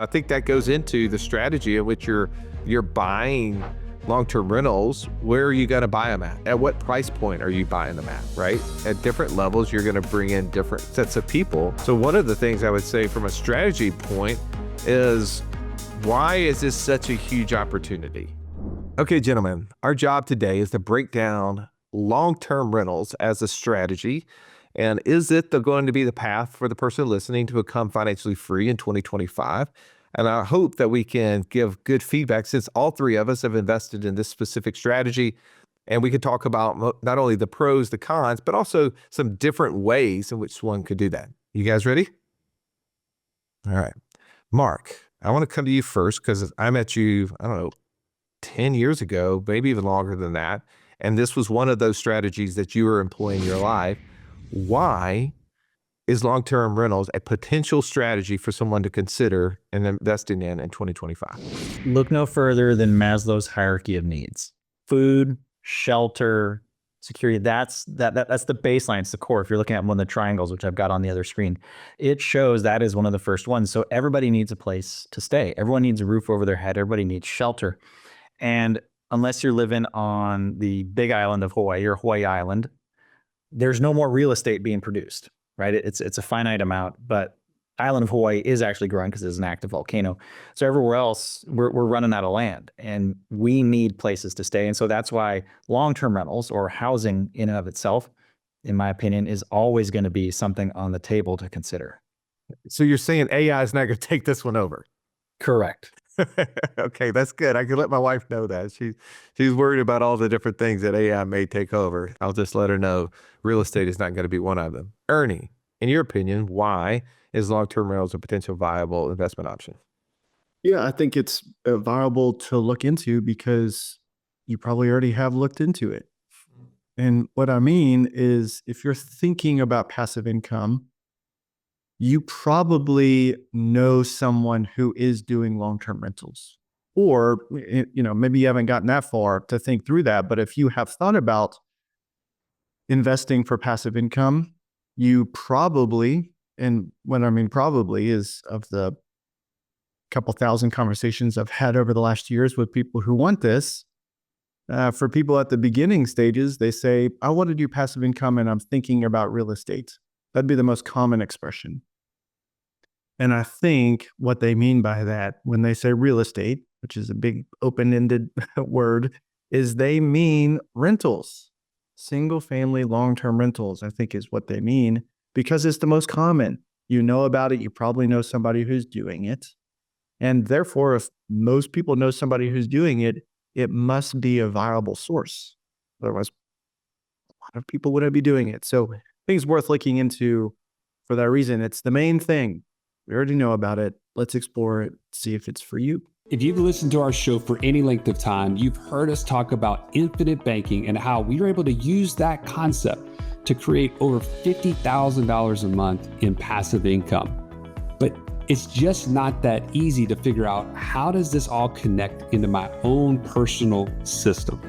I think that goes into the strategy in which you're buying long-term rentals. Where are you going to buy them at? At what price point are you buying them at, right? At different levels, you're going to bring in different sets of people. So one of the things I would say from a strategy point is, why is this such a huge opportunity? Okay, gentlemen, our job today is to break down long-term rentals as a strategy. And is it going to be the path for the person listening to become financially free in 2025? And I hope that we can give good feedback, since all three of us have invested in this specific strategy. And we could talk about not only the pros, the cons, but also some different ways in which one could do that. You guys ready? All right. Mark, I want to come to you first because I met you, I don't know, 10 years ago, maybe even longer than that. And this was one of those strategies that you were employing in your life. Why is long-term rentals a potential strategy for someone to consider and investing in 2025? Look no further than Maslow's hierarchy of needs. Food, shelter, security. That's the baseline. It's the core. If you're looking at one of the triangles, which I've got on the other screen, it shows that is one of the first ones. So everybody needs a place to stay. Everyone needs a roof over their head. Everybody needs shelter. And unless you're living on the big island of Hawaii or Hawaii Island, there's no more real estate being produced, right? It's a finite amount, but island of Hawaii is actually growing because it's an active volcano. So everywhere else, we're running out of land, and we need places to stay. And so that's why long-term rentals, or housing in and of itself, in my opinion, is always going to be something on the table to consider. So you're saying AI is not going to take this one over? Correct. Okay, that's good. I can let my wife know that. She's worried about all the different things that AI may take over. I'll just let her know real estate is not going to be one of them. Ernie, in your opinion, why is long-term rentals a potential viable investment option? Yeah, I think it's viable to look into because you probably already have looked into it. And what I mean is, if you're thinking about passive income, you probably know someone who is doing long-term rentals. Or, maybe you haven't gotten that far to think through that. But if you have thought about investing for passive income, you probably, and what I mean probably is, of the couple thousand conversations I've had over the last years with people who want this, for people at the beginning stages, they say, I want to do passive income and I'm thinking about real estate. That'd be the most common expression. And I think what they mean by that when they say real estate, which is a big open-ended word, is they mean rentals. Single family long-term rentals, I think, is what they mean, because it's the most common. You know about it. You probably know somebody who's doing it. And therefore, if most people know somebody who's doing it, it must be a viable source. Otherwise, a lot of people wouldn't be doing it. So I think it's worth looking into for that reason. It's the main thing. We already know about it. Let's explore it, see if it's for you. If you've listened to our show for any length of time, you've heard us talk about infinite banking and how we were able to use that concept to create over $50,000 a month in passive income. But it's just not that easy to figure out, how does this all connect into my own personal system?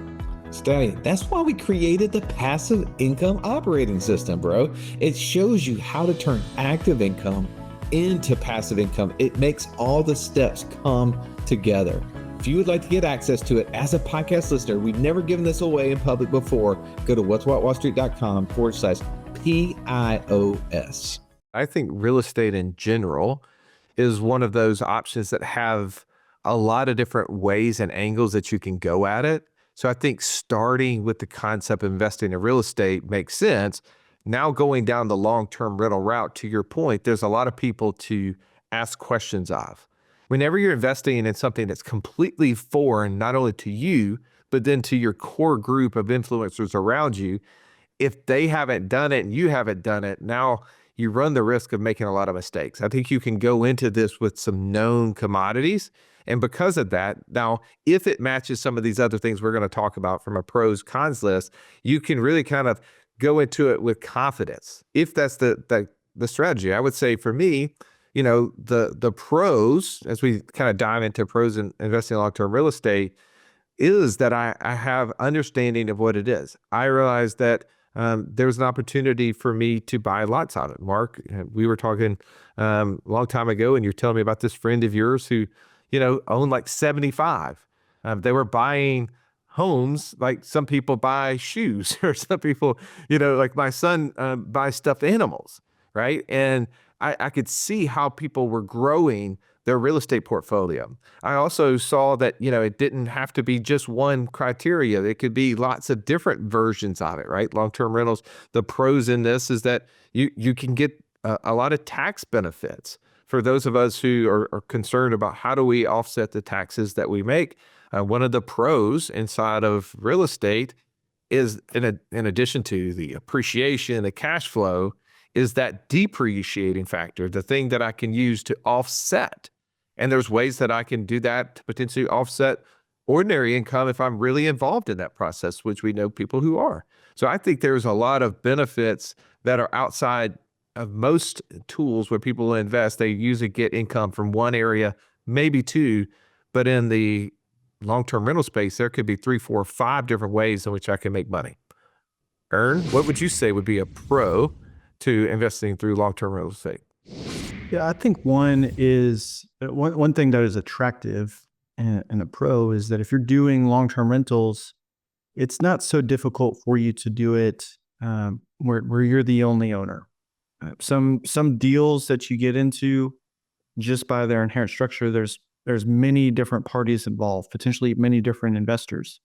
Stallion, that's why we created the passive income operating system, bro. It shows you how to turn active income into passive income. It makes all the steps come together. If you would like to get access to it as a podcast listener, we've never given this away in public before, go to what'swhatwallstreet.com/PIOS. I think real estate in general is one of those options that have a lot of different ways and angles that you can go at it. So I think starting with the concept of investing in real estate makes sense. Now going down the long-term rental route, to your point, there's a lot of people to ask questions of. Whenever you're investing in something that's completely foreign, not only to you, but then to your core group of influencers around you, if they haven't done it and you haven't done it, now you run the risk of making a lot of mistakes. I think you can go into this with some known commodities. And because of that, now, if it matches some of these other things we're going to talk about from a pros cons list, you can really kind of go into it with confidence. If that's the strategy, I would say for me, the pros, as we kind of dive into pros in investing in long-term real estate, is that I have understanding of what it is. I realize that there's an opportunity for me to buy lots on it. Mark, we were talking a long time ago, and you're telling me about this friend of yours who, owned like 75. They were buying homes like some people buy shoes, or some people, like my son buys stuffed animals, right? And I could see how people were growing their real estate portfolio. I also saw that, it didn't have to be just one criteria. It could be lots of different versions of it, right? Long-term rentals. The pros in this is that you can get a lot of tax benefits for those of us who are concerned about how do we offset the taxes that we make. One of the pros inside of real estate is, in addition to the appreciation, the cash flow, is that depreciating factor, the thing that I can use to offset. And there's ways that I can do that to potentially offset ordinary income if I'm really involved in that process, which we know people who are. So I think there's a lot of benefits that are outside of most tools where people invest. They usually get income from one area, maybe two, but in the long-term rental space, there could be 3, 4, 5 different ways in which I can make money. Ern, what would you say would be a pro to investing through long-term real estate? Yeah, I think one is one thing that is attractive and a pro is that if you're doing long-term rentals, it's not so difficult for you to do it where you're the only owner. Some deals that you get into, just by their inherent structure, there's many different parties involved, potentially many different investors,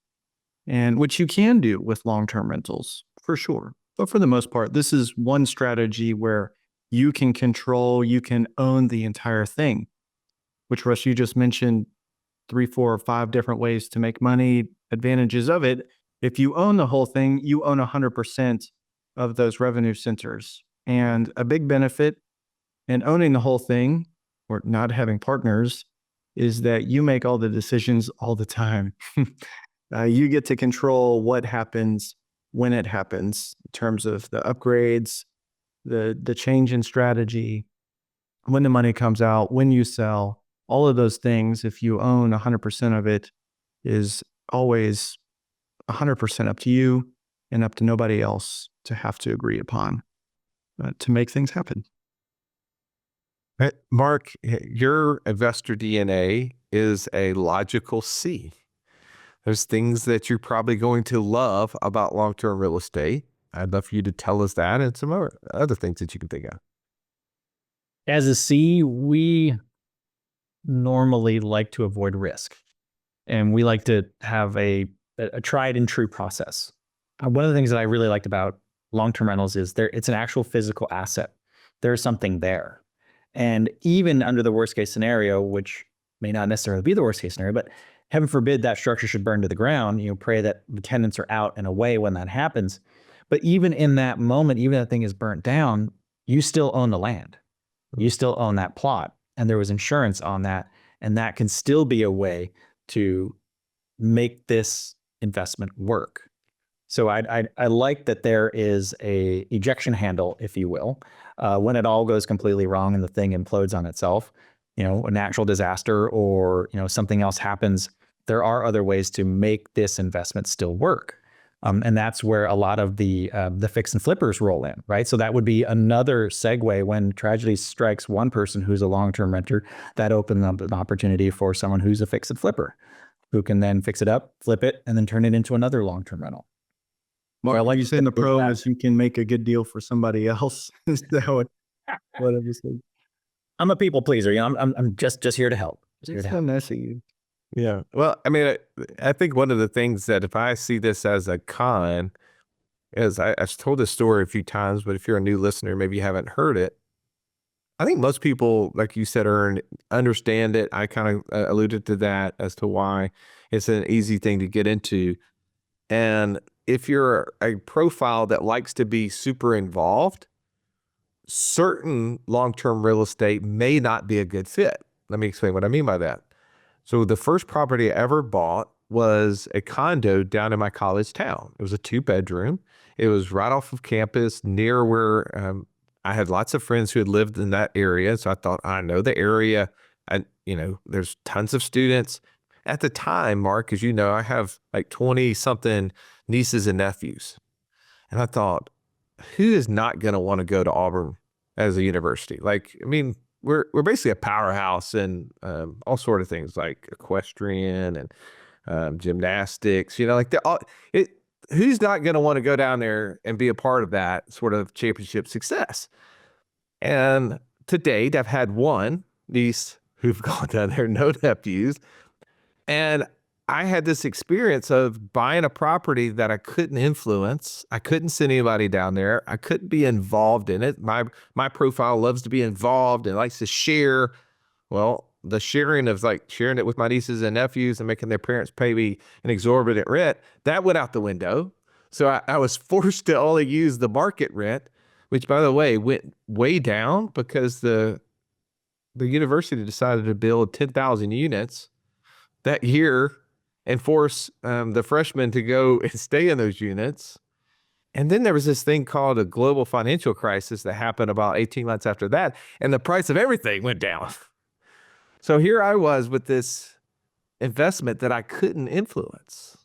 and which you can do with long-term rentals for sure. But for the most part, this is one strategy where you can control, you can own the entire thing, which Russ, you just mentioned 3, 4, or 5 different ways to make money, advantages of it. If you own the whole thing, you own 100% of those revenue centers. And a big benefit in owning the whole thing or not having partners is that you make all the decisions all the time. You get to control what happens when it happens in terms of the upgrades, the change in strategy, when the money comes out, when you sell, all of those things. If you own 100% of it, is always 100% up to you and up to nobody else to have to agree upon to make things happen. Mark, your investor DNA is a logical C. There's things that you're probably going to love about long-term real estate. I'd love for you to tell us that and some other things that you can think of. As a C, we normally like to avoid risk, and we like to have a tried and true process. One of the things that I really liked about long-term rentals is it's an actual physical asset. There's something there. And even under the worst case scenario, which may not necessarily be the worst case scenario, but heaven forbid that structure should burn to the ground, pray that the tenants are out and away when that happens. But even in that moment, even if that thing is burnt down, you still own the land. You still own that plot. And there was insurance on that. And that can still be a way to make this investment work. So I like that there is a ejection handle, if you will, when it all goes completely wrong and the thing implodes on itself, a natural disaster or, something else happens. There are other ways to make this investment still work. And that's where a lot of the fix and flippers roll in, right? So that would be another segue when tragedy strikes one person who's a long-term renter, that opens up an opportunity for someone who's a fix and flipper who can then fix it up, flip it, and then turn it into another long-term rental. Mark, like you said, in the pro is you can make a good deal for somebody else. Is that what I'm saying? I'm a people pleaser. I'm just here to help. It's so nice of you. Yeah. Well, I mean, I think one of the things that if I see this as a con is I've told this story a few times, but if you're a new listener, maybe you haven't heard it. I think most people, like you said, understand it. I kind of alluded to that as to why it's an easy thing to get into. And if you're a profile that likes to be super involved, certain long-term real estate may not be a good fit. Let me explain what I mean by that. So the first property I ever bought was a condo down in my college town. It was a 2-bedroom. It was right off of campus near where I had lots of friends who had lived in that area. So I thought, I know the area. There's tons of students. At the time, Mark, as you know, I have like 20 something nieces and nephews. And I thought, who is not going to want to go to Auburn as a university? Like, I mean, we're basically a powerhouse in all sort of things like equestrian and gymnastics, like who's not going to want to go down there and be a part of that sort of championship success? And to date, I've had one niece who've gone down there, no nephews. And I had this experience of buying a property that I couldn't influence. I couldn't send anybody down there. I couldn't be involved in it. My profile loves to be involved and likes to share. Well, the sharing of like sharing it with my nieces and nephews and making their parents pay me an exorbitant rent, that went out the window. So I was forced to only use the market rent, which by the way, went way down because the university decided to build 10,000 units that year and force the freshmen to go and stay in those units. And then there was this thing called a global financial crisis that happened about 18 months after that, and the price of everything went down. So here I was with this investment that I couldn't influence.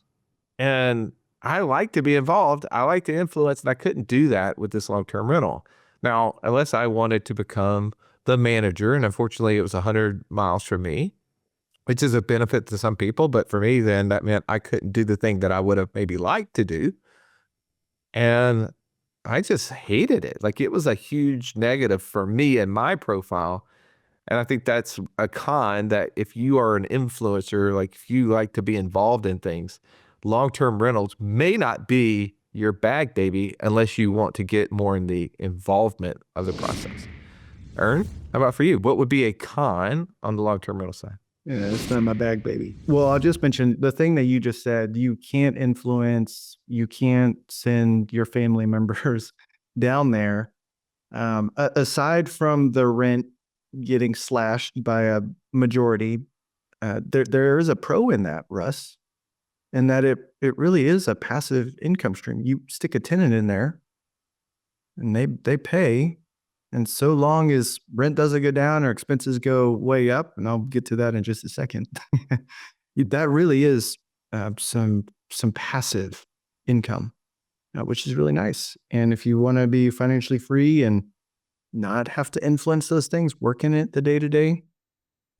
And I like to be involved. I like to influence, and I couldn't do that with this long-term rental. Now, unless I wanted to become the manager, and unfortunately it was 100 miles from me, which is a benefit to some people. But for me, then that meant I couldn't do the thing that I would have maybe liked to do. And I just hated it. Like it was a huge negative for me and my profile. And I think that's a con that if you are an influencer, like if you like to be involved in things, long-term rentals may not be your bag, baby, unless you want to get more in the involvement of the process. Ern, how about for you? What would be a con on the long-term rental side? Yeah, it's not my bag, baby. Well, I'll just mention the thing that you just said. You can't influence, you can't send your family members down there. Aside from the rent getting slashed by a majority, there is a pro in that, Russ, and that it really is a passive income stream. You stick a tenant in there and they pay. And so long as rent doesn't go down or expenses go way up, and I'll get to that in just a second, that really is some passive income, which is really nice. And if you want to be financially free and not have to influence those things, work in it the day to day,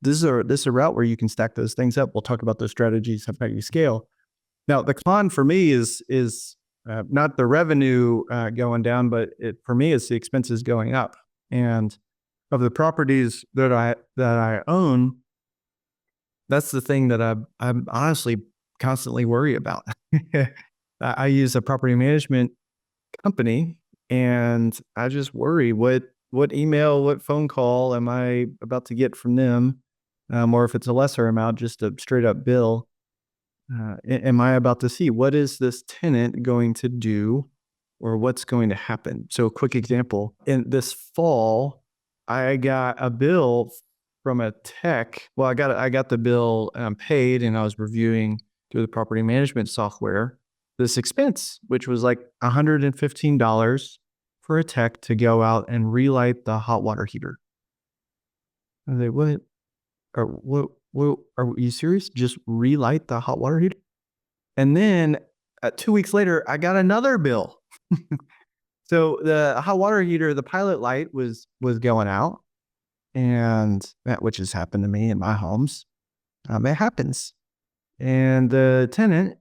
this is a route where you can stack those things up. We'll talk about those strategies, how you scale. Now, the con for me is not the revenue going down, but for me, it's the expenses going up. And of the properties that I own, that's the thing that I'm honestly constantly worry about. I use a property management company, and I just worry what email, what phone call am I about to get from them, or if it's a lesser amount, just a straight up bill. Am I about to see what is this tenant going to do or what's going to happen? So a quick example, in this fall, I got a bill from a tech. Well, I got the bill paid, and I was reviewing through the property management software this expense, which was like $115 for a tech to go out and relight the hot water heater. I was like, what, are you serious? Just relight the hot water heater? And then 2 weeks later, I got another bill. So the hot water heater, the pilot light was going out, and which has happened to me in my homes. It happens. And the tenant,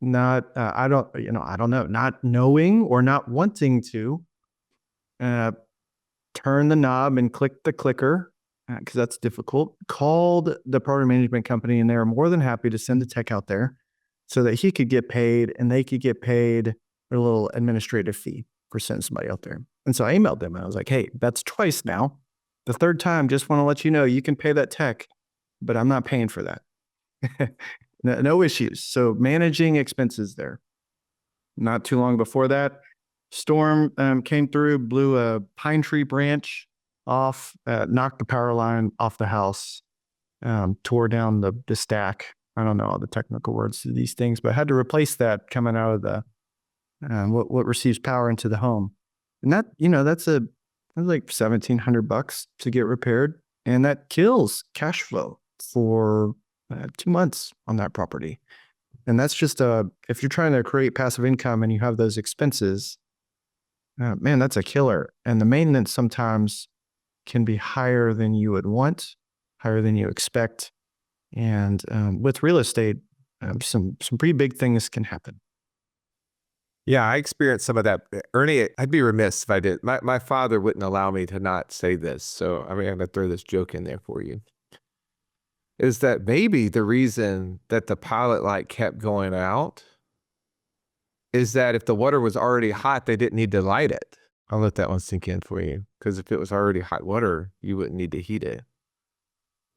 I don't know, not knowing or not wanting to turn the knob and click the clicker, because that's difficult, called the property management company, and they were more than happy to send the tech out there so that he could get paid and they could get paid a little administrative fee for sending somebody out there. And so I emailed them and I was like, hey, that's twice now. The third time, just want to let you know, you can pay that tech, but I'm not paying for that. No issues. So managing expenses there. Not too long before that, storm came through, blew a pine tree branch off, knocked the power line off the house, tore down the stack. I don't know all the technical words to these things, but I had to replace that coming out of the what receives power into the home. And that, that's like $1,700 to get repaired, and that kills cash flow for 2 months on that property. And that's just if you're trying to create passive income and you have those expenses, man, that's a killer. And the maintenance sometimes can be higher than you would want, higher than you expect. And with real estate, some pretty big things can happen. Yeah, I experienced some of that. Ernie, I'd be remiss if I did. My father wouldn't allow me to not say this. So I'm going to throw this joke in there for you. Is that maybe the reason that the pilot light kept going out is that if the water was already hot, they didn't need to light it. I'll let that one sink in for you. Because if it was already hot water, you wouldn't need to heat it.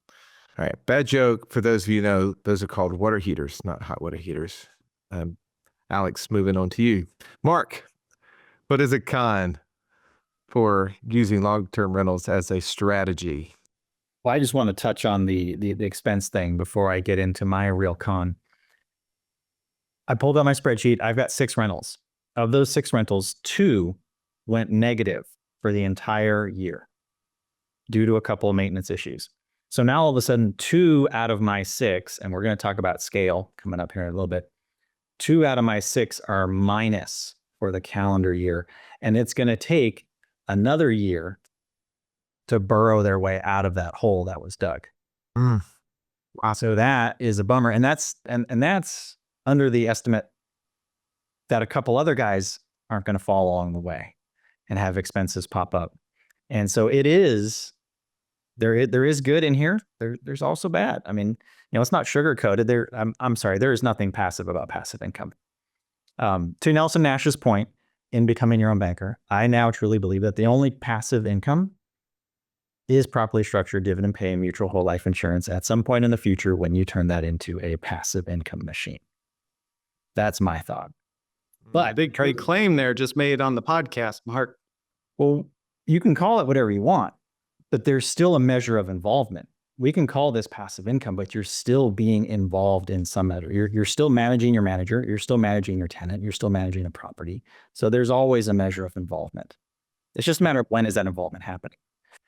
All right, bad joke. For those of you who know, those are called water heaters, not hot water heaters. Alex, moving on to you. Mark, what is a con for using long-term rentals as a strategy? Well, I just want to touch on the expense thing before I get into my real con. I pulled out my spreadsheet. I've got 6 rentals. Of those 6 rentals, 2 went negative for the entire year due to a couple of maintenance issues. So now all of a sudden, 2 out of my 6, and we're going to talk about scale coming up here in a little bit, 2 out of my 6 are minus for the calendar year. And it's going to take another year to burrow their way out of that hole that was dug. Wow. So that is a bummer. And that's under the estimate that a couple other guys aren't going to fall along the way and have expenses pop up. And so it is, there is good in here. There's also bad. I mean, it's not sugar coated there. I'm sorry. There is nothing passive about passive income. To Nelson Nash's point in becoming your own banker, I now truly believe that the only passive income is properly structured dividend paying mutual whole life insurance at some point in the future when you turn that into a passive income machine. That's my thought. But big great claim there just made on the podcast, Mark. Well, you can call it whatever you want, but there's still a measure of involvement. We can call this passive income, but you're still being involved in some measure. You're still managing your manager. You're still managing your tenant. You're still managing a property. So there's always a measure of involvement. It's just a matter of when is that involvement happening.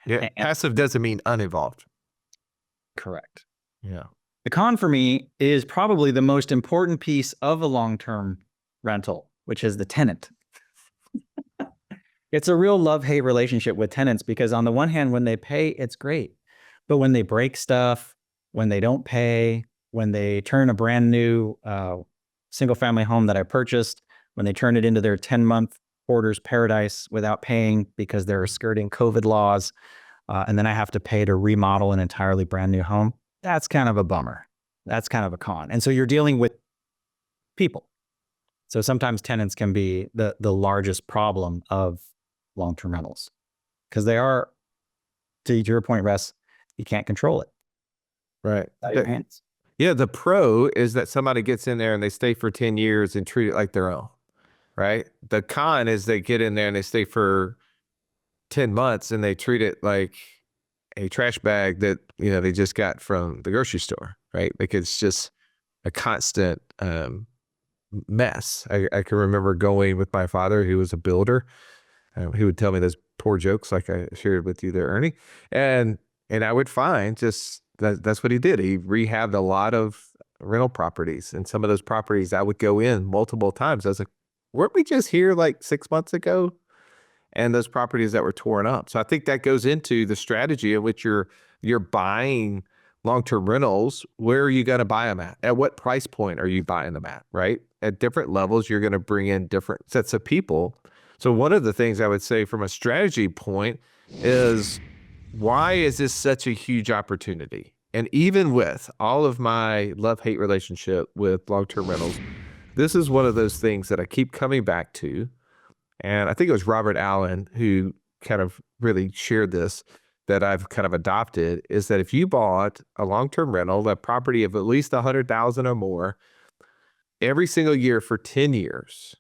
Yeah, passive doesn't mean uninvolved. Correct. Yeah. The con for me is probably the most important piece of a long-term rental, which is the tenant. It's a real love-hate relationship with tenants because on the one hand, when they pay, it's great. But when they break stuff, when they don't pay, when they turn a brand new single-family home that I purchased, when they turn it into their 10-month hoarder's paradise without paying because they're skirting COVID laws, and then I have to pay to remodel an entirely brand new home, that's kind of a bummer. That's kind of a con. And so you're dealing with people. So sometimes tenants can be the largest problem of long-term rentals because they are, to your point, Russ, you can't control it. Right. Out of your hands. Yeah, the pro is that somebody gets in there and they stay for 10 years and treat it like their own, right? The con is they get in there and they stay for 10 months and they treat it like a trash bag that, they just got from the grocery store, right? Like it's just a constant mess. I can remember going with my father, who was a builder. He would tell me those poor jokes like I shared with you there, Ernie. And I would find just that's what he did. He rehabbed a lot of rental properties. And some of those properties I would go in multiple times. I was like, weren't we just here like 6 months ago? And those properties that were torn up. So I think that goes into the strategy in which you're buying long-term rentals. Where are you going to buy them at? At what price point are you buying them at, right? At different levels, you're going to bring in different sets of people. So one of the things I would say from a strategy point is, why is this such a huge opportunity? And even with all of my love-hate relationship with long-term rentals, this is one of those things that I keep coming back to. And I think it was Robert Allen who kind of really shared this, that I've kind of adopted, is that if you bought a long-term rental, a property of at least 100,000 or more, every single year for 10 years,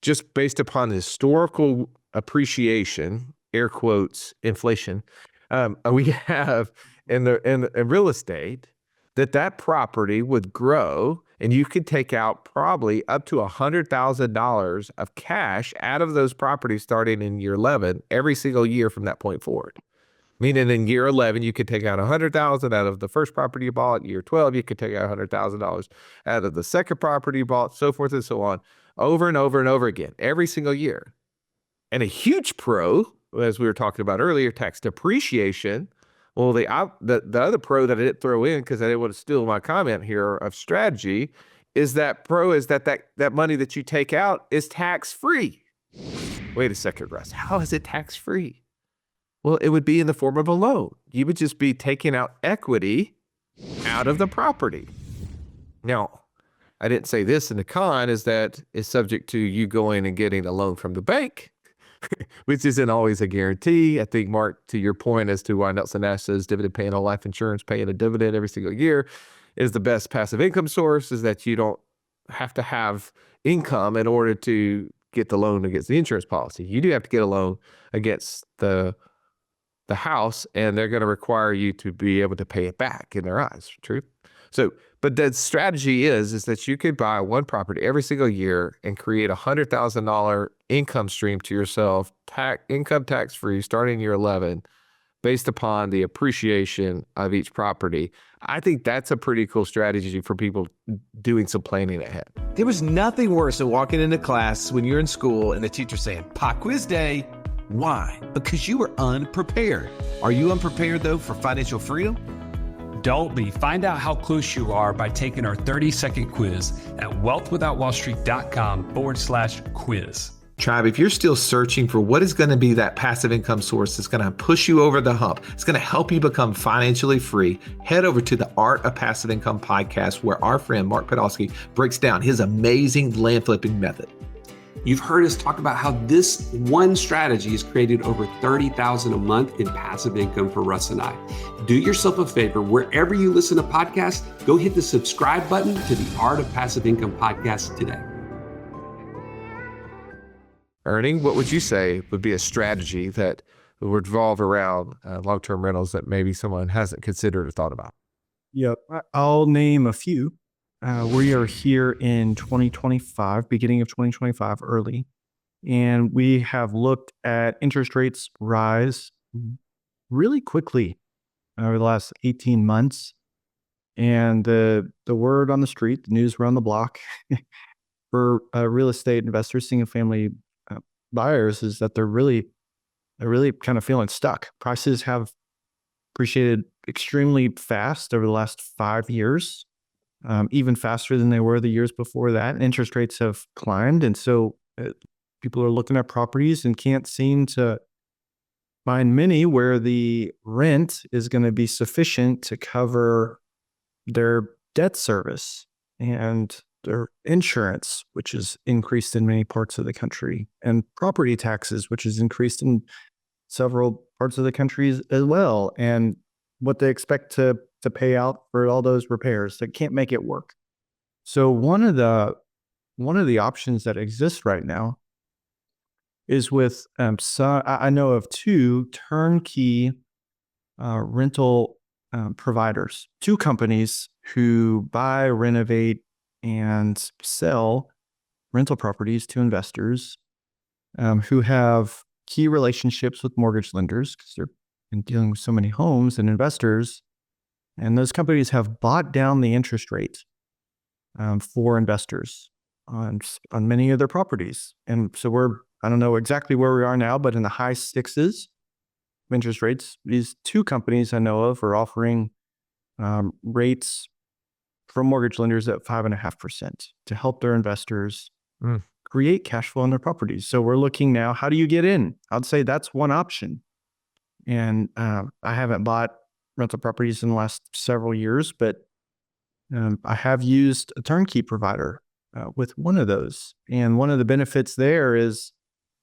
just based upon historical appreciation, air quotes, inflation, we have in real estate, that property would grow and you could take out probably up to $100,000 of cash out of those properties starting in year 11 every single year from that point forward. Meaning in year 11, you could take out 100,000 out of the first property you bought. Year 12, you could take out $100,000 out of the second property you bought, so forth and so on, over and over and over again, every single year. And a huge pro, as we were talking about earlier, tax depreciation. Well, the other pro that I didn't throw in because I didn't want to steal my comment here of strategy is that that money that you take out is tax free. Wait a second, Russ. How is it tax free? Well, it would be in the form of a loan. You would just be taking out equity out of the property. Now, I didn't say this in the con is that it's subject to you going and getting a loan from the bank, which isn't always a guarantee. I think, Mark, to your point as to why Nelson Nash says dividend paying on life insurance, paying a dividend every single year is the best passive income source, is that you don't have to have income in order to get the loan against the insurance policy. You do have to get a loan against the house, and they're going to require you to be able to pay it back in their eyes. True. So, but the strategy is that you could buy one property every single year and create $100,000 income stream to yourself, income tax free, starting year 11, based upon the appreciation of each property. I think that's a pretty cool strategy for people doing some planning ahead. There was nothing worse than walking into class when you're in school and the teacher saying, "Pop quiz day." Why? Because you were unprepared. Are you unprepared, though, for financial freedom? Don't be. Find out how close you are by taking our 30-second quiz at wealthwithoutwallstreet.com/quiz. Tribe, if you're still searching for what is going to be that passive income source that's going to push you over the hump, it's going to help you become financially free, head over to the Art of Passive Income podcast, where our friend Mark Podolsky breaks down his amazing land flipping method. You've heard us talk about how this one strategy has created over $30,000 a month in passive income for Russ and I. Do yourself a favor, wherever you listen to podcasts, go hit the subscribe button to the Art of Passive Income podcast today. Ernie, what would you say would be a strategy that would revolve around long-term rentals that maybe someone hasn't considered or thought about? Yep. I'll name a few. We are here in 2025, beginning of 2025, early, and we have looked at interest rates rise really quickly over the last 18 months. And the word on the street, the news around the block for real estate investors, single family buyers, is that they're really kind of feeling stuck. Prices have appreciated extremely fast over the last 5 years. Even faster than they were the years before that. And interest rates have climbed. And so people are looking at properties and can't seem to find many where the rent is going to be sufficient to cover their debt service and their insurance, which is increased in many parts of the country, and property taxes, which is increased in several parts of the country as well. And what they expect to pay out for all those repairs. They can't make it work. So one of the options that exists right now is with I know of two turnkey rental providers, two companies who buy, renovate, and sell rental properties to investors who have key relationships with mortgage lenders because they're dealing with so many homes and investors. And those companies have bought down the interest rate for investors on many of their properties. And so I don't know exactly where we are now, but in the high sixes of interest rates, these two companies I know of are offering rates from mortgage lenders at 5.5% to help their investors create cash flow on their properties. So we're looking now, how do you get in? I'd say that's one option. And I haven't bought rental properties in the last several years, but I have used a turnkey provider with one of those. And one of the benefits there is,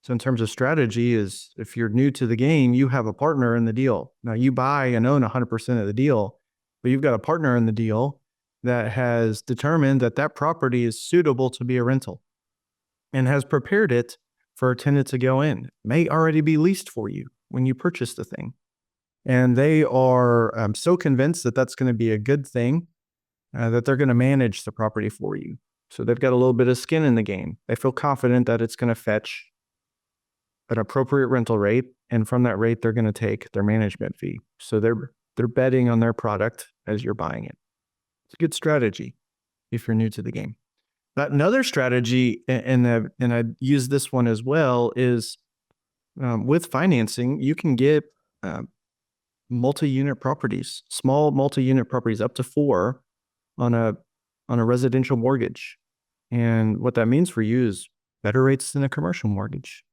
so in terms of strategy, is if you're new to the game, you have a partner in the deal. Now you buy and own 100% of the deal, but you've got a partner in the deal that has determined that that property is suitable to be a rental and has prepared it for a tenant to go in. It may already be leased for you when you purchase the thing. And they are so convinced that that's going to be a good thing that they're going to manage the property for you. So they've got a little bit of skin in the game. They feel confident that it's going to fetch an appropriate rental rate, and from that rate, they're going to take their management fee. So they're betting on their product as you're buying it. It's a good strategy if you're new to the game. But another strategy, and I use this one as well, is with financing, you can get multi-unit properties, small multi-unit properties up to 4 on a residential mortgage. And what that means for you is better rates than a commercial mortgage.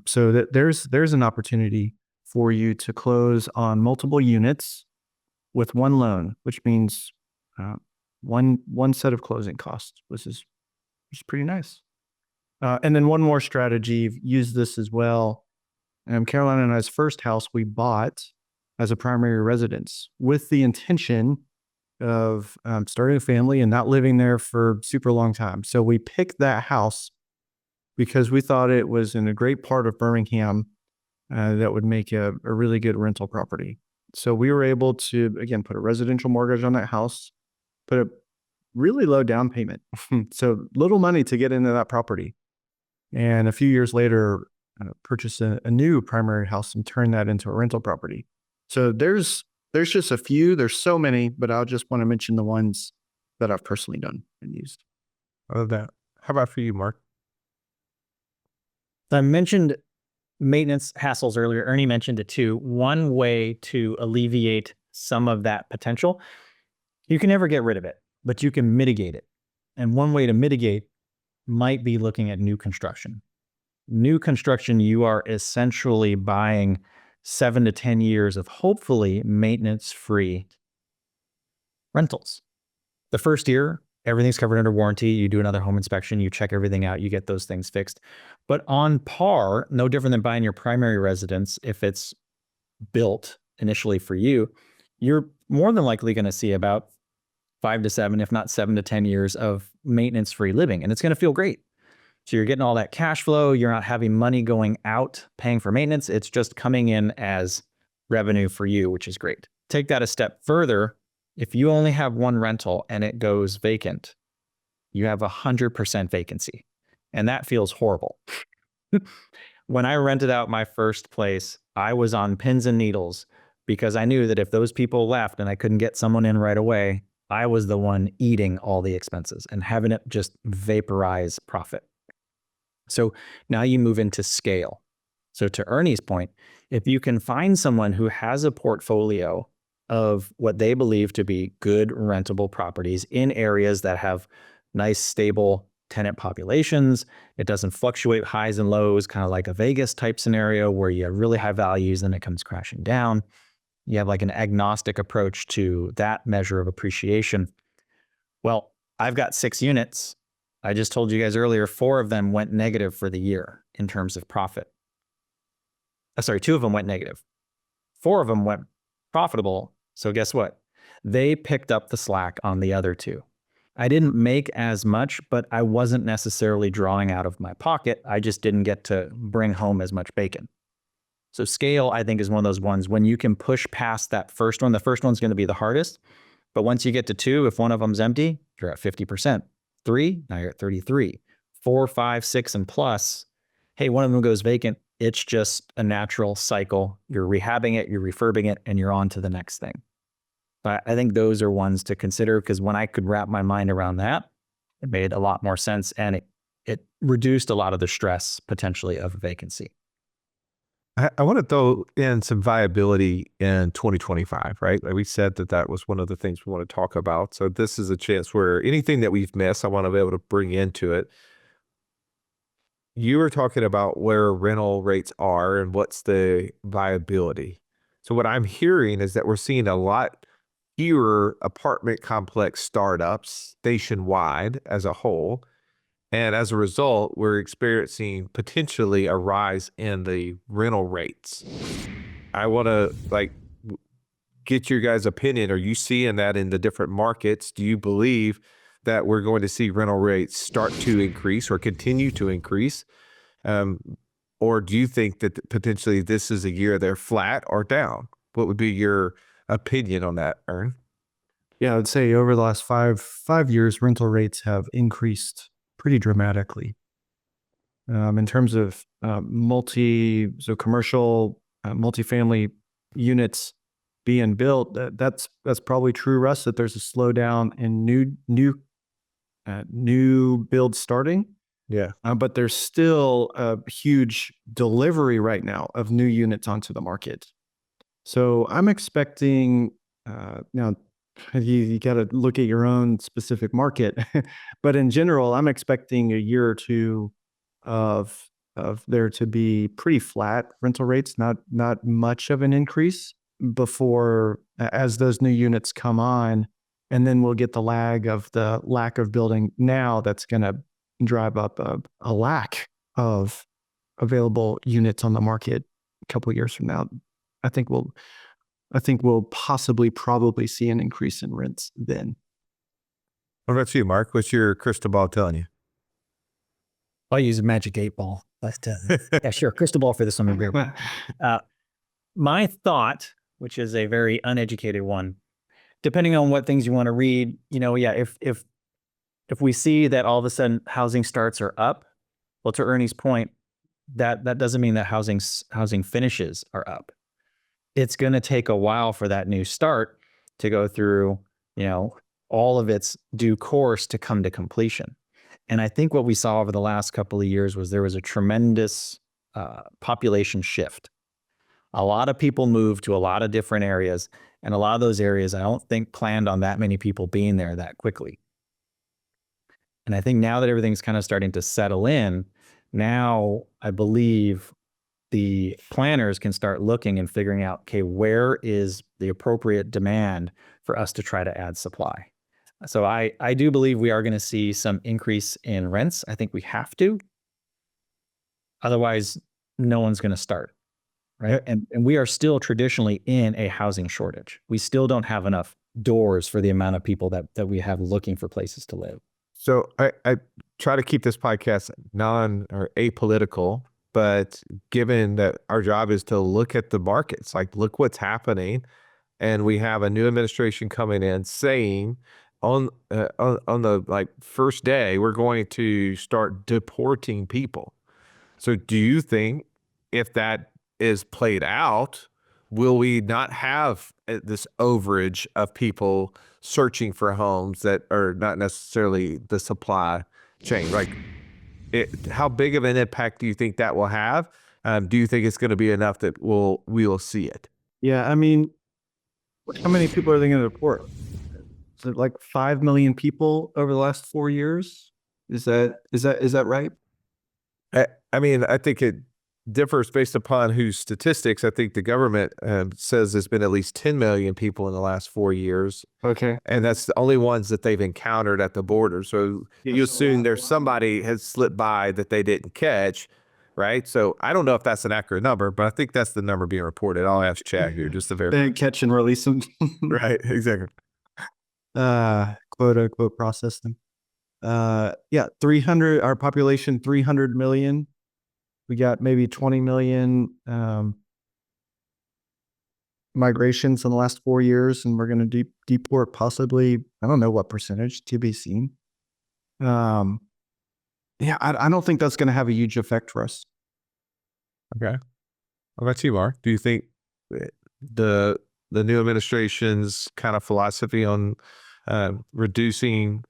So that there's an opportunity for you to close on multiple units with one loan, which means one set of closing costs, which is pretty nice. And then one more strategy, use this as well. Carolina and I's first house we bought as a primary residence with the intention of starting a family and not living there for super long time. So we picked that house because we thought it was in a great part of Birmingham that would make a really good rental property. So we were able to, again, put a residential mortgage on that house, put a really low down payment. So little money to get into that property. And a few years later, purchase a new primary house and turn that into a rental property. So there's just a few, there's so many, but I'll just want to mention the ones that I've personally done and used. I love that. How about for you, Mark? I mentioned maintenance hassles earlier. Ernie mentioned it too. One way to alleviate some of that potential, you can never get rid of it, but you can mitigate it. And one way to mitigate might be looking at new construction. New construction, you are essentially buying 7 to 10 years of hopefully maintenance-free rentals. The first year, everything's covered under warranty. You do another home inspection, you check everything out, you get those things fixed. But on par, no different than buying your primary residence, if it's built initially for you, you're more than likely going to see about 5 to 7, if not 7 to 10 years of maintenance-free living, and it's going to feel great. So you're getting all that cash flow. You're not having money going out paying for maintenance. It's just coming in as revenue for you, which is great. Take that a step further. If you only have one rental and it goes vacant, you have 100% vacancy. And that feels horrible. When I rented out my first place, I was on pins and needles because I knew that if those people left and I couldn't get someone in right away, I was the one eating all the expenses and having it just vaporize profit. So now you move into scale. So to Ernie's point, if you can find someone who has a portfolio of what they believe to be good rentable properties in areas that have nice, stable tenant populations, it doesn't fluctuate highs and lows, kind of like a Vegas type scenario where you have really high values and it comes crashing down. You have like an agnostic approach to that measure of appreciation. Well, I've got 6 units. I just told you guys earlier, 4 of them went negative for the year in terms of profit. Sorry, 2 of them went negative. 4 of them went profitable. So guess what? They picked up the slack on the other 2. I didn't make as much, but I wasn't necessarily drawing out of my pocket. I just didn't get to bring home as much bacon. So scale, I think, is one of those ones when you can push past that first one. The first one's going to be the hardest. But once you get to 2, if one of them's empty, you're at 50%. 3, now you're at 33. 4, 5, 6, and plus, hey, one of them goes vacant. It's just a natural cycle. You're rehabbing it, you're refurbing it, and you're on to the next thing. But I think those are ones to consider because when I could wrap my mind around that, it made a lot more sense and it reduced a lot of the stress potentially of a vacancy. I want to throw in some viability in 2025, right? Like we said that was one of the things we want to talk about. So this is a chance where anything that we've missed, I want to be able to bring into it. You were talking about where rental rates are and what's the viability. So what I'm hearing is that we're seeing a lot fewer apartment complex startups nationwide as a whole. And as a result, we're experiencing potentially a rise in the rental rates. I want to get your guys' opinion. Are you seeing that in the different markets? Do you believe that we're going to see rental rates start to increase or continue to increase? Or do you think that potentially this is a year they're flat or down? What would be your opinion on that, Ern? Yeah, I'd say over the last five years, rental rates have increased pretty dramatically. in terms of commercial multifamily units being built. That's probably true, Russ, that there's a slowdown in new builds starting. Yeah. But there's still a huge delivery right now of new units onto the market. So I'm expecting, now you got to look at your own specific market, but in general, I'm expecting a year or two of there to be pretty flat rental rates, not much of an increase before as those new units come on, and then we'll get the lag of the lack of building now that's going to drive up a lack of available units on the market a couple of years from now. I think we'll probably see an increase in rents then. What about you, Mark? What's your crystal ball telling you? I'll use a magic 8-ball. But yeah, sure. Crystal ball for this one. My thought, which is a very uneducated one, depending on what things you want to read, if we see that all of a sudden housing starts are up, well, to Ernie's point, that doesn't mean that housing finishes are up. It's going to take a while for that new start to go through, all of its due course to come to completion. And I think what we saw over the last couple of years was there was a tremendous population shift. A lot of people moved to a lot of different areas, and a lot of those areas I don't think planned on that many people being there that quickly. And I think now that everything's kind of starting to settle in, now I believe the planners can start looking and figuring out, okay, where is the appropriate demand for us to try to add supply? So I do believe we are going to see some increase in rents. I think we have to. Otherwise, no one's going to start, right? And we are still traditionally in a housing shortage. We still don't have enough doors for the amount of people that we have looking for places to live. So I try to keep this podcast or apolitical, but given that our job is to look at the markets, like look what's happening, and we have a new administration coming in saying on the first day we're going to start deporting people. So do you think if that is played out, will we not have this overage of people searching for homes that are not necessarily the supply chain? How big of an impact do you think that will have? Do you think it's going to be enough that we will see it? Yeah, I mean, how many people are they going to deport? Is it like 5 million people over the last 4 years? Is that right? I mean, I think it differs based upon whose statistics. I think the government says there's been at least 10 million people in the last 4 years. Okay. And that's the only ones that they've encountered at the border. So you assume there's somebody has slipped by that they didn't catch, right? So I don't know if that's an accurate number, but I think that's the number being reported. I'll ask Chad here just to verify. They catch and release them. Right, exactly. Quote unquote process them. Yeah, 300, our population, 300 million. We got maybe 20 million migrations in the last 4 years, and we're going to deport possibly, I don't know what percentage, to be seen. Yeah, I don't think that's going to have a huge effect for us. Okay. What about you, Mark? Do you think the new administration's kind of philosophy on reducing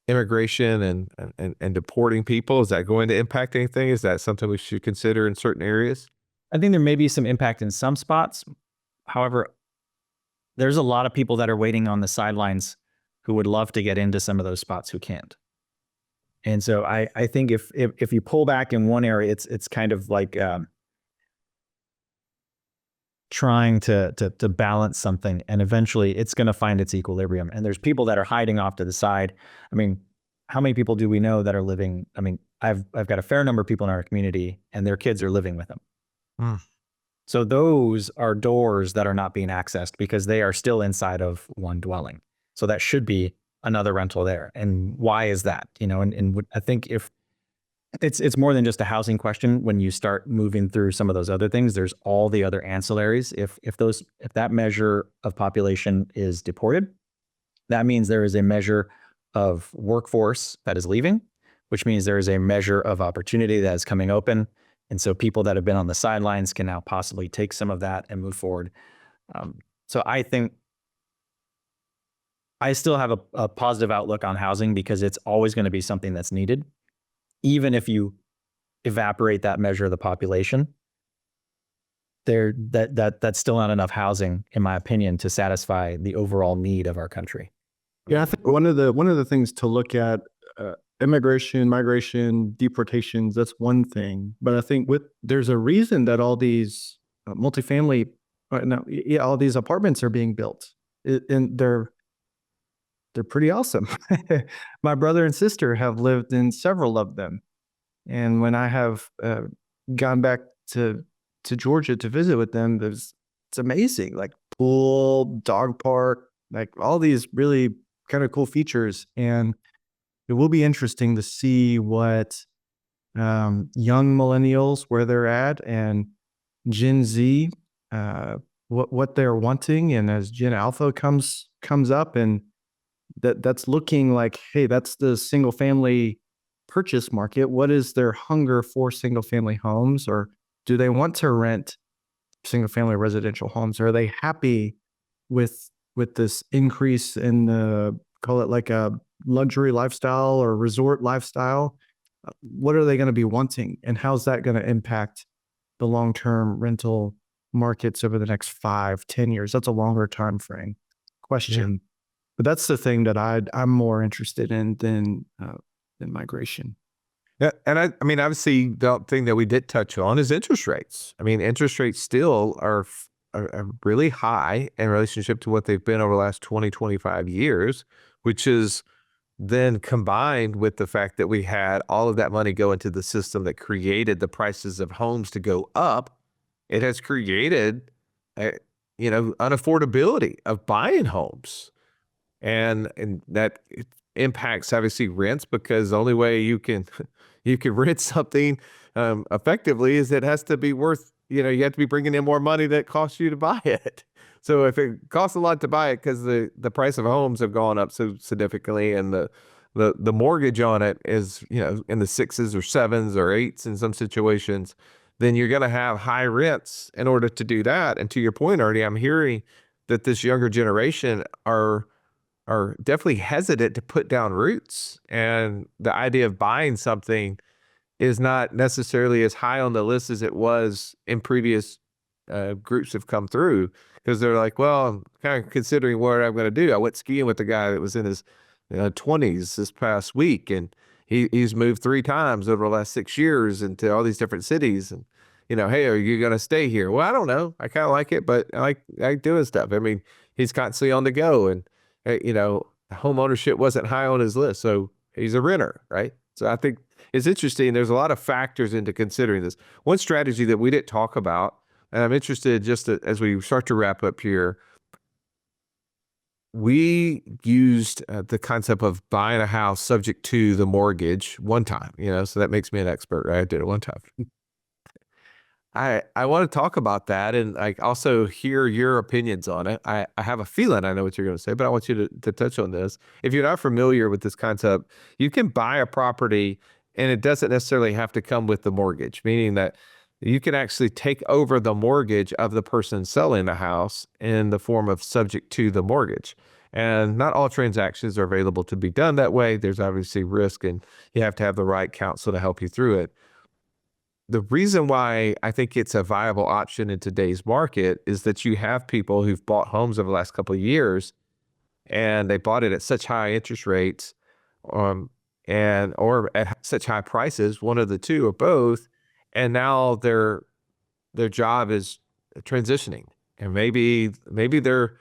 immigration and deporting people, is that going to impact anything? Is that something we should consider in certain areas? I think there may be some impact in some spots. However, there's a lot of people that are waiting on the sidelines who would love to get into some of those spots who can't. And so I think if you pull back in one area, it's kind of like trying to balance something, and eventually it's going to find its equilibrium. And there's people that are hiding off to the side. I mean, how many people do we know that are living? I mean, I've got a fair number of people in our community, and their kids are living with them. So those are doors that are not being accessed because they are still inside of one dwelling. So that should be another rental there. And why is that? And I think if it's more than just a housing question. When you start moving through some of those other things, there's all the other ancillaries. If that measure of population is deported, that means there is a measure of workforce that is leaving, which means there is a measure of opportunity that is coming open. And so people that have been on the sidelines can now possibly take some of that and move forward. So I think I still have a positive outlook on housing because it's always going to be something that's needed. Even if you evaporate that measure of the population, that's still not enough housing, in my opinion, to satisfy the overall need of our country. Yeah, I think one of the things to look at, immigration, migration, deportations, that's one thing. But I think there's a reason that all these multifamily, all these apartments are being built, and they're pretty awesome. My brother and sister have lived in several of them, and when I have gone back to Georgia to visit with them, it's amazing, like pool, dog park, like all these really kind of cool features. And it will be interesting to see what young millennials, where they're at, and Gen Z, what they're wanting. And as Gen Alpha comes up, and that's looking like, hey, that's the single family purchase market. What is their hunger for single family homes, or do they want to rent single family residential homes? Are they happy with this increase in the, call it like a luxury lifestyle or resort lifestyle? What are they going to be wanting, and how's that going to impact the long-term rental markets over the next 5-10 years? That's a longer time frame question. Yeah. But that's the thing that I'm more interested in than migration. Yeah, and I mean, obviously, the thing that we did touch on is interest rates. I mean, interest rates still are really high in relationship to what they've been over the last 20, 25 years, which is then combined with the fact that we had all of that money go into the system that created the prices of homes to go up. It has created, unaffordability of buying homes. And that impacts obviously rents, because the only way you can rent something effectively is it has to be worth, you have to be bringing in more money that costs you to buy it. So if it costs a lot to buy it because the price of homes have gone up so significantly, and the mortgage on it is, in the 6s or 7s or 8s in some situations, then you're going to have high rents in order to do that. And to your point, Artie, I'm hearing that this younger generation are definitely hesitant to put down roots. And the idea of buying something is not necessarily as high on the list as it was in previous groups have come through, because they're like, well, I'm kind of considering what I'm going to do. I went skiing with a guy that was in his 20s this past week, and he's moved 3 times over the last 6 years into all these different cities. And, hey, are you going to stay here? Well, I don't know. I kind of like it, but I like doing stuff. I mean, he's constantly on the go, and home ownership wasn't high on his list, so he's a renter, right? So I think it's interesting. There's a lot of factors into considering this. One strategy that we didn't talk about, and I'm interested just as we start to wrap up here, we used the concept of buying a house subject to the mortgage one time, so that makes me an expert, right? I did it one time. I want to talk about that and also hear your opinions on it. I have a feeling I know what you're going to say, but I want you to touch on this. If you're not familiar with this concept, you can buy a property and it doesn't necessarily have to come with the mortgage, meaning that you can actually take over the mortgage of the person selling the house in the form of subject to the mortgage. And not all transactions are available to be done that way. There's obviously risk, and you have to have the right counsel to help you through it. The reason why I think it's a viable option in today's market is that you have people who've bought homes over the last couple of years, and they bought it at such high interest rates, or at such high prices, one of the two or both, and now their job is transitioning, and maybe they're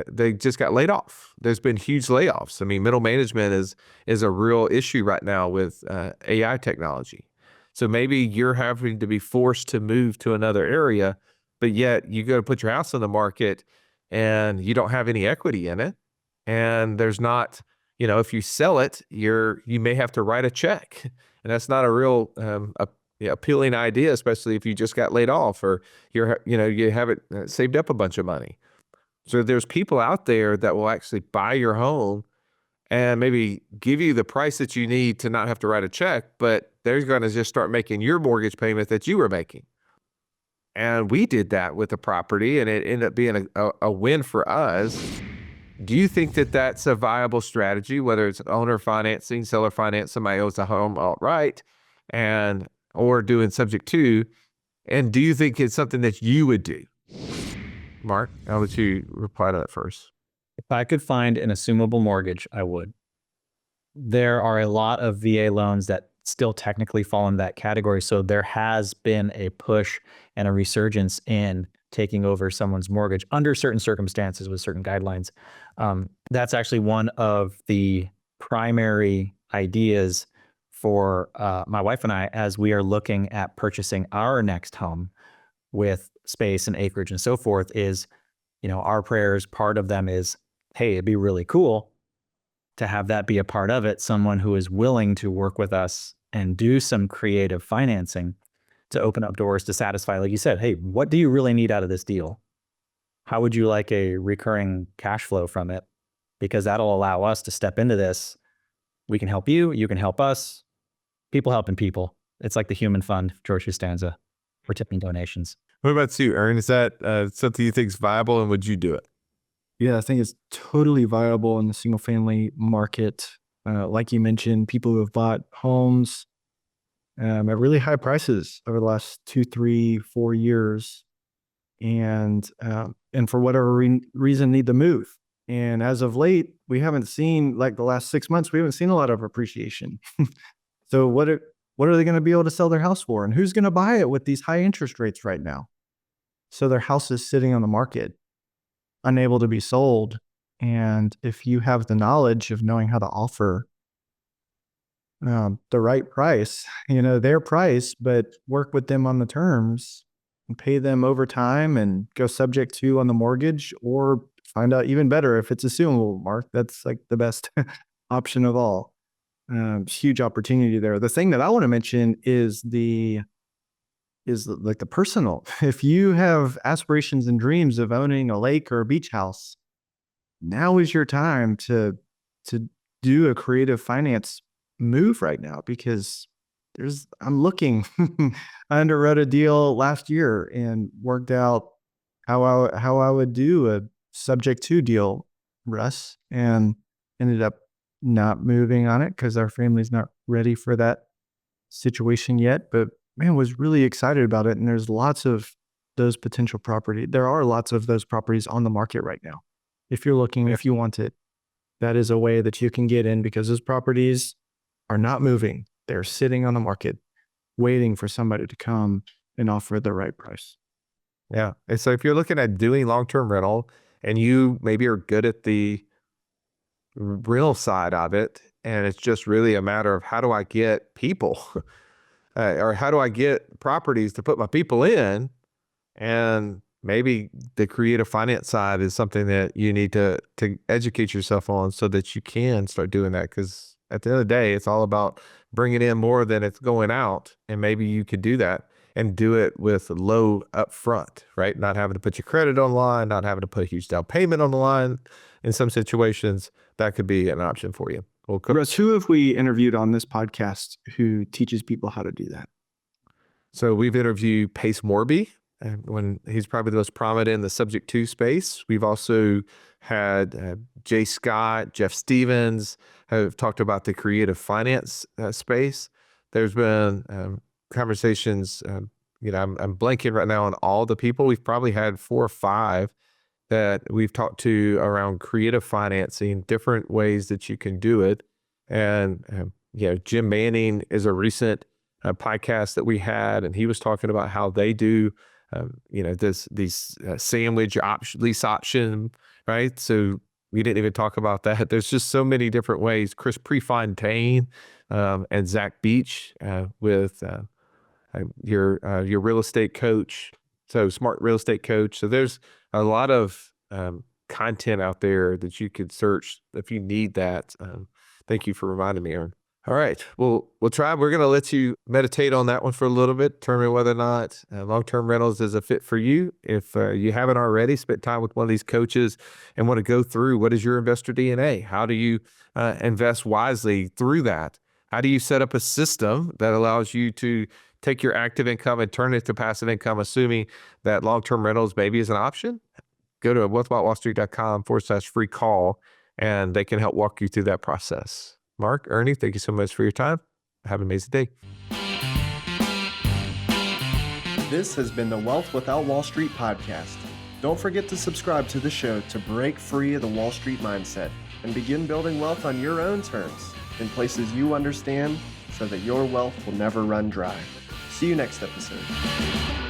they just got laid off. There's been huge layoffs. I mean, middle management is a real issue right now with AI technology. So maybe you're having to be forced to move to another area, but yet you go to put your house on the market and you don't have any equity in it. And there's not, if you sell it, you may have to write a check. And that's not a real appealing idea, especially if you just got laid off or you haven't saved up a bunch of money. So there's people out there that will actually buy your home and maybe give you the price that you need to not have to write a check, but they're going to just start making your mortgage payment that you were making. And we did that with the property, and it ended up being a win for us. Do you think that that's a viable strategy, whether it's owner financing, seller finance, somebody owns a home outright, and or doing subject to? And do you think it's something that you would do? Mark, I'll let you reply to that first. If I could find an assumable mortgage, I would. There are a lot of VA loans that still technically fall in that category. So there has been a push and a resurgence in taking over someone's mortgage under certain circumstances with certain guidelines. That's actually one of the primary ideas for my wife and I as we are looking at purchasing our next home with space and acreage and so forth is, our prayers, part of them is, hey, it'd be really cool to have that be a part of it, someone who is willing to work with us and do some creative financing to open up doors to satisfy, like you said, hey, what do you really need out of this deal? How would you like a recurring cash flow from it? Because that'll allow us to step into this. We can help you, you can help us. People helping people. It's like the human fund, George Costanza. We're tipping donations. What about you, Aaron? Is that something you think is viable, and would you do it? Yeah, I think it's totally viable in the single family market. Like you mentioned, people who have bought homes at really high prices over the last 2, 3, 4 years, and for whatever reason need to move. And as of late, we haven't seen, like the last 6 months, we haven't seen a lot of appreciation. So what are they going to be able to sell their house for? And who's going to buy it with these high interest rates right now? So their house is sitting on the market, unable to be sold. And if you have the knowledge of knowing how to offer the right price, their price, but work with them on the terms and pay them over time and go subject to on the mortgage, or find out even better if it's assumable, Mark. That's like the best option of all. Huge opportunity there. The thing that I want to mention is like the personal. If you have aspirations and dreams of owning a lake or a beach house, now is your time to do a creative finance move right now, because I'm looking. I underwrote a deal last year and worked out how I would do a subject to deal, Russ, and ended up not moving on it because our family's not ready for that situation yet. But man, was really excited about it. And there's lots of those potential property. There are lots of those properties on the market right now. If you're looking, if you want it, that is a way that you can get in, because those properties are not moving. They're sitting on the market, waiting for somebody to come and offer the right price. Yeah. And so if you're looking at doing long-term rental and you maybe are good at the real side of it, and it's just really a matter of how do I get people or how do I get properties to put my people in, and maybe the creative finance side is something that you need to educate yourself on so that you can start doing that. Because at the end of the day, it's all about bringing in more than it's going out. And maybe you could do that and do it with low upfront, right? Not having to put your credit on the line, not having to put a huge down payment on the line. In some situations, that could be an option for you. Well, Russ, who have we interviewed on this podcast who teaches people how to do that? So we've interviewed Pace Morby, when he's probably the most prominent in the subject to space. We've also had Jay Scott, Jeff Stevens have talked about the creative finance space. There's been conversations, I'm blanking right now on all the people. We've probably had 4 or 5 that we've talked to around creative financing, different ways that you can do it. And, Jim Manning is a recent podcast that we had, and he was talking about how they do, these sandwich lease option, right? So we didn't even talk about that. There's just so many different ways. Chris Prefontaine and Zach Beach with your real estate coach. So Smart Real Estate Coach. So there's a lot of content out there that you could search if you need that. Thank you for reminding me, Aaron. All right. Well, we'll try. We're going to let you meditate on that one for a little bit, determine whether or not long-term rentals is a fit for you. If you haven't already spent time with one of these coaches and want to go through what is your investor DNA, how do you invest wisely through that? How do you set up a system that allows you to take your active income and turn it to passive income, assuming that long-term rentals maybe is an option? Go to wealthwithoutwallstreet.com/free call, and they can help walk you through that process. Mark, Ernie, thank you so much for your time. Have an amazing day. This has been the Wealth Without Wall Street podcast. Don't forget to subscribe to the show to break free of the Wall Street mindset and begin building wealth on your own terms in places you understand so that your wealth will never run dry. See you next episode.